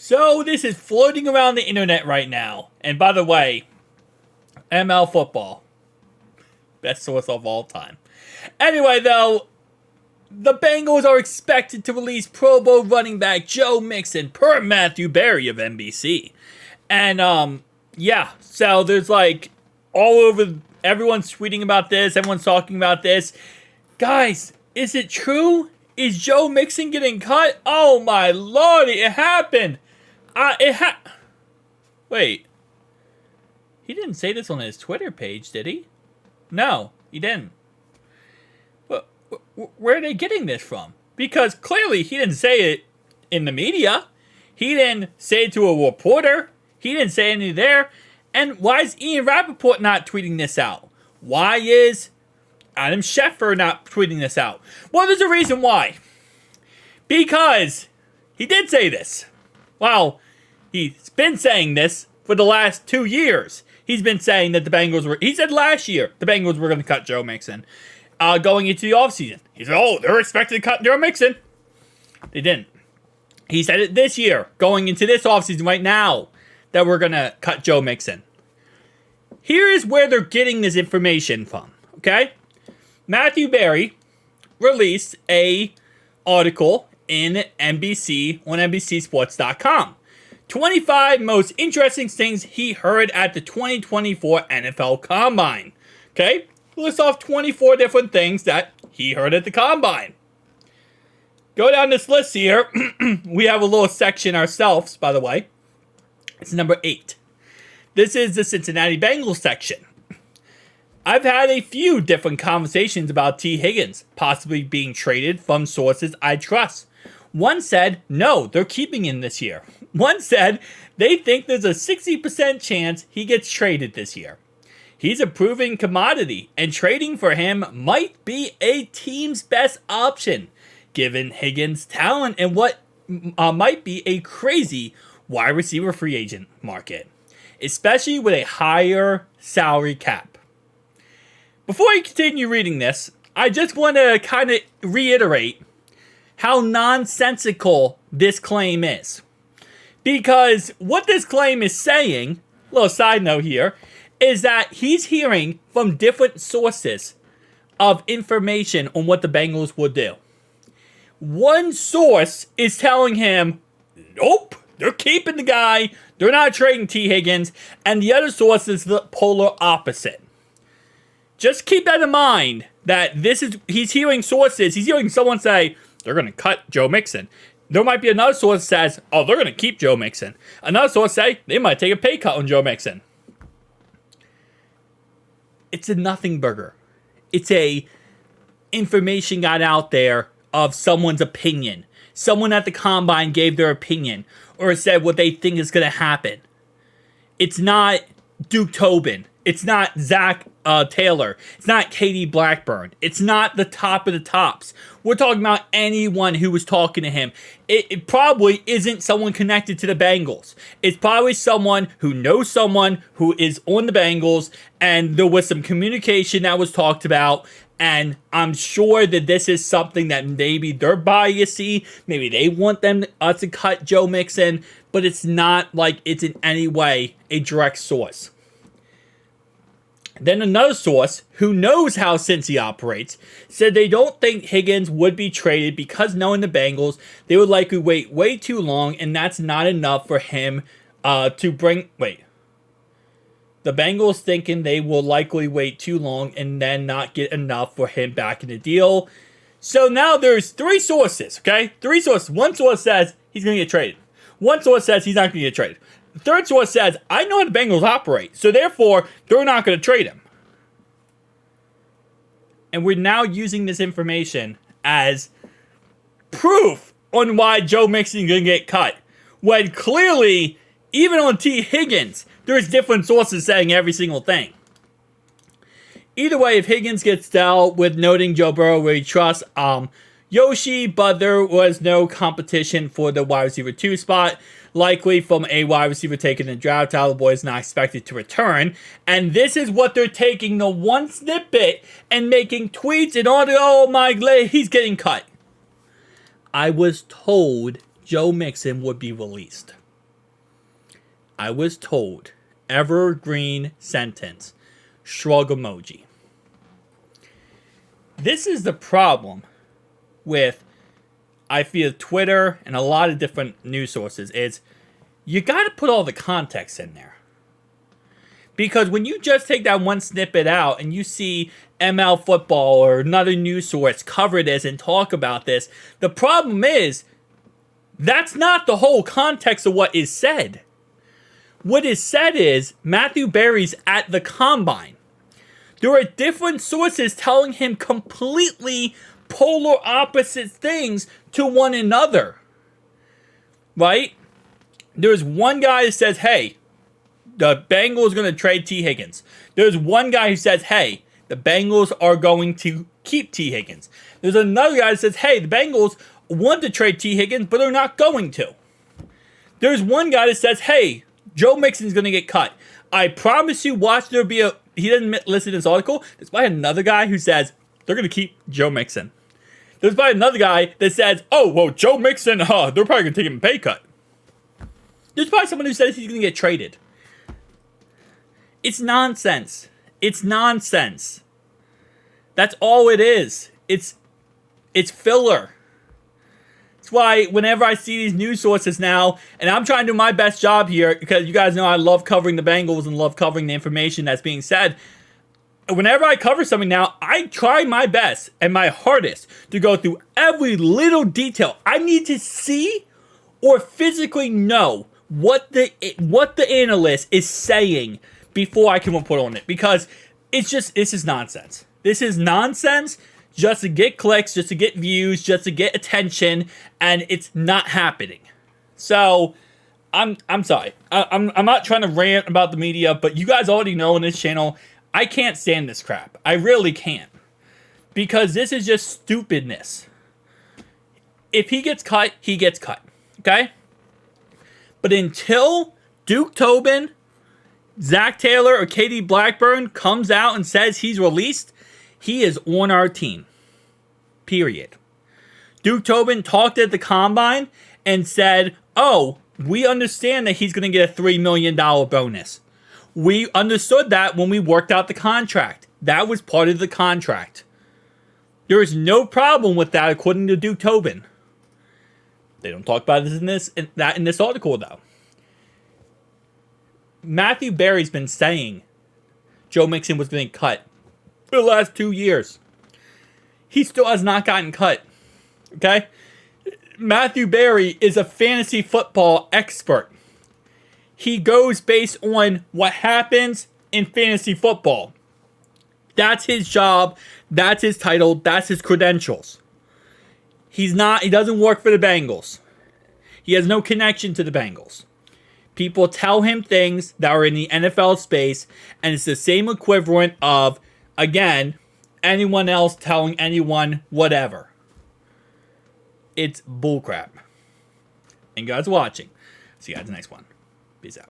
So this is floating around the internet right now. And by the way, ML football. Best source of all time. Anyway, though, the Bengals are expected to release Pro Bowl running back Joe Mixon per Matthew Berry of NBC. And, yeah, so there's like all over, everyone's tweeting about this, everyone's talking about this. Guys, is it true? Is Joe Mixon getting cut? Oh my lordy, it happened. Wait. He didn't say this on his Twitter page, did he? No, he didn't. But where are they getting this from? Because clearly he didn't say it in the media. He didn't say it to a reporter. He didn't say anything there. And why is Ian Rappaport not tweeting this out? Why is Adam Schefter not tweeting this out? Well, there's a reason why. Because he did say this. Well, he's been saying this for the last 2 years. He's been saying that the Bengals were... He said last year the Bengals were going to cut Joe Mixon going into the offseason. He said, oh, they're expected to cut Joe Mixon. They didn't. He said it this year, going into this offseason right now, that we're going to cut Joe Mixon. Here is where they're getting this information from, okay? Matthew Berry released a article in NBC on NBCSports.com. 25 most interesting things he heard at the 2024 NFL Combine. Okay? List off 24 different things that he heard at the Combine. Go down this list here. We have a little section ourselves, by the way. It's number 8. This is the Cincinnati Bengals section. I've had a few different conversations about T. Higgins possibly being traded from sources I trust. One said, no, they're keeping him this year. One said, they think there's a 60% chance he gets traded this year. He's a proven commodity, and trading for him might be a team's best option, given Higgins' talent and what might be a crazy wide receiver free agent market, especially with a higher salary cap. Before I continue reading this, I just want to kind of reiterate how nonsensical this claim is. Because what this claim is saying, little side note here, is that he's hearing from different sources of information on what the Bengals will do. One source is telling him, nope, they're keeping the guy, they're not trading T. Higgins, and the other source is the polar opposite. Just keep that in mind, that he's hearing sources, he's hearing someone say, they're going to cut Joe Mixon. There might be another source that says, oh, they're going to keep Joe Mixon. Another source say, they might take a pay cut on Joe Mixon. It's a nothing burger. It's a information got out there of someone's opinion. Someone at the Combine gave their opinion or said what they think is going to happen. It's not Duke Tobin. It's not Zach Taylor. It's not Katie Blackburn. It's not the top of the tops. We're talking about anyone who was talking to him. It probably isn't someone connected to the Bengals. It's probably someone who knows someone who is on the Bengals, and there was some communication that was talked about, and I'm sure that this is something that maybe they're biasy, maybe they want them to cut Joe Mixon, but it's not like it's in any way a direct source. Then another source, who knows how Cincy operates, said they don't think Higgins would be traded because knowing the Bengals, they would likely wait way too long, and that's not enough for him to bring... Wait. The Bengals thinking they will likely wait too long and then not get enough for him back in the deal. So now there's 3 sources, okay? 3 sources. One source says he's going to get traded. One source says he's not going to get traded. The third source says, I know how the Bengals operate, so therefore, they're not going to trade him. And we're now using this information as proof on why Joe Mixon is going to get cut. When clearly, even on T. Higgins, there's different sources saying every single thing. Either way, if Higgins gets dealt with noting Joe Burrow where he trusts Yoshi, but there was no competition for the wide receiver 2 spot, likely from a wide receiver taken in the draft. Tyler Boyd is not expected to return. And this is what they're taking the one snippet and making tweets and all the, oh my god, he's getting cut. I was told Joe Mixon would be released. I was told. Evergreen sentence. Shrug emoji. This is the problem with, I feel, Twitter and a lot of different news sources is you got to put all the context in there. Because when you just take that one snippet out and you see ML Football or another news source cover this and talk about this, the problem is that's not the whole context of what is said. What is said is Matthew Berry's at the combine. There are different sources telling him completely polar opposite things to one another. Right? There's one guy that says, hey, the Bengals are going to trade T. Higgins. There's one guy who says, hey, the Bengals are going to keep T. Higgins. There's another guy that says, hey, the Bengals want to trade T. Higgins, but they're not going to. There's one guy that says, hey, Joe Mixon's going to get cut. I promise you, watch there be a... He doesn't listen to this article. There's probably another guy who says, they're going to keep Joe Mixon. There's probably another guy that says, oh, well, Joe Mixon, they're probably going to take him a pay cut. There's probably someone who says he's going to get traded. It's nonsense. It's nonsense. That's all it is. It's filler. That's why whenever I see these news sources now, and I'm trying to do my best job here, because you guys know I love covering the Bengals and love covering the information that's being said. Whenever I cover something now, I try my best and my hardest to go through every little detail. I need to see or physically know what the analyst is saying before I can report on it, because this is nonsense. This is nonsense just to get clicks, just to get views, just to get attention, and it's not happening. So, I'm sorry. I'm not trying to rant about the media, but you guys already know on this channel, I can't stand this crap. I really can't. Because this is just stupidness. If he gets cut, he gets cut. Okay? But until Duke Tobin, Zach Taylor, or Katie Blackburn comes out and says he's released, he is on our team. Period. Duke Tobin talked at the combine and said, oh, we understand that he's going to get a $3 million bonus. We understood that when we worked out the contract. That was part of the contract. There is no problem with that, according to Duke Tobin. They don't talk about this in this article, though. Matthew Berry's been saying Joe Mixon was going to get cut for the last 2 years. He still has not gotten cut. Okay? Matthew Berry is a fantasy football expert. He goes based on what happens in fantasy football. That's his job. That's his title. That's his credentials. He doesn't work for the Bengals. He has no connection to the Bengals. People tell him things that are in the NFL space, and it's the same equivalent of, again, anyone else telling anyone whatever. It's bullcrap. And you guys watching. See you guys in the next one. Peace out.